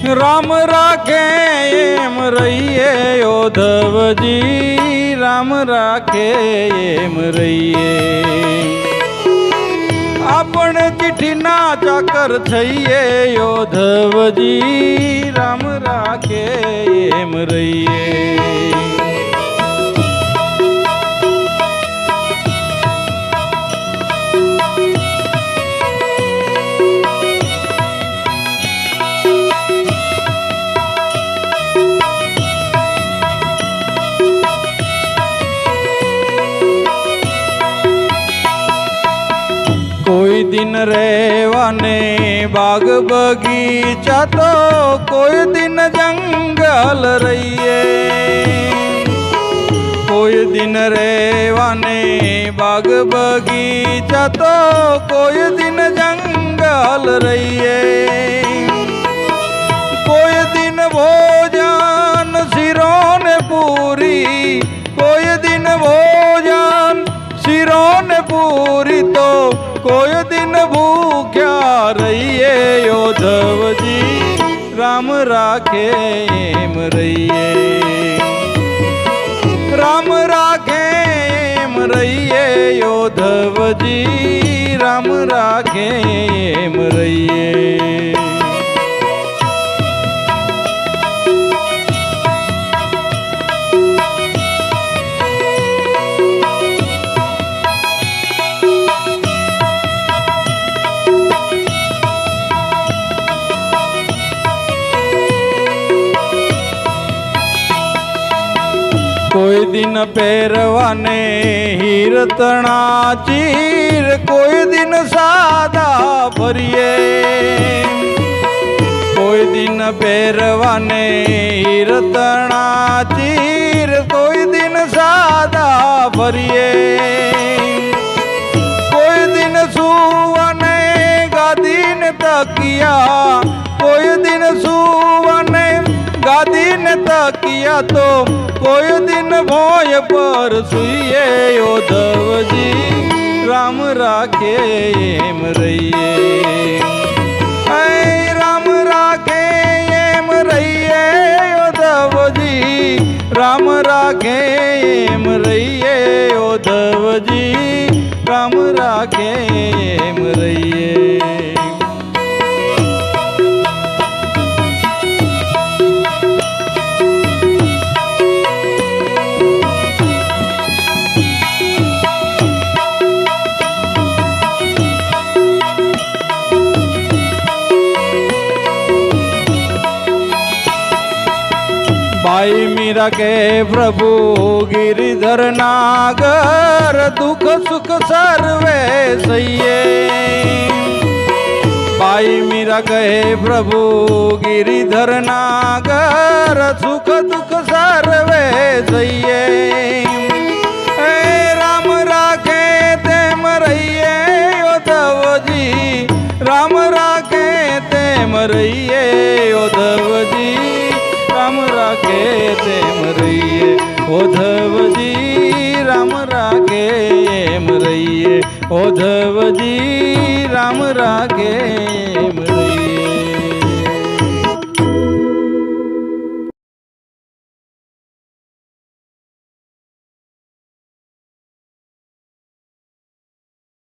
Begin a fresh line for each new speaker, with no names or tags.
राम राखे एम रहिए उद्धवजी, राम राखे एम रहिए। आपण चिट्ठी ना चाकर छइए उद्धवजी, राम राखे एम रहिए। कोई दिन रेवाने बाग बगीचा तो कोई दिन जंगल रहिए। कोई दिन रेवाने बाग बगीचा तो कोई दिन जंगल रहिए। कोई दिन भोजन सिरों ने पूरी, कोई दिन भोजन सिरों ने पूरी तो कोई दिन भूख्या रहिए उद्धवजी, राम राखे एम रहिए। राम राखे एम रहिए उद्धवजी, राम राखे एम रहिए। कोई दिन पैरवाने हीरतना चीर, कोई दिन सादा भरिए। कोई दिन पैरवाने हीरतना चीर, कोई दिन सादा भरिए। कोई दिन सुवने गादीन तकिया, कोई दिन सुवने गादीन तकिया तो कोई दिन भोय पर सुइए उद्धवजी, राम राखे एम रहिए। राम राखे एम रहिए उद्धवजी, राम राखे एम रहिए उद्धवजी, राम राखे एम रहिए। भाई मीरा के प्रभु गिरिधर नागर, दुख सुख सर्वे सहिए। भाई मीरा कहे प्रभु गिरिधर नागर, सुख दुख सर्वे सहिए। राम राखे तेम रहिए उद्धवजी, राम राखे तेम रहिए उद्धवजी, राम राखे तेम रहिए उद्धवजी, राम राखे एम रहिए उद्धवजी, राम राखे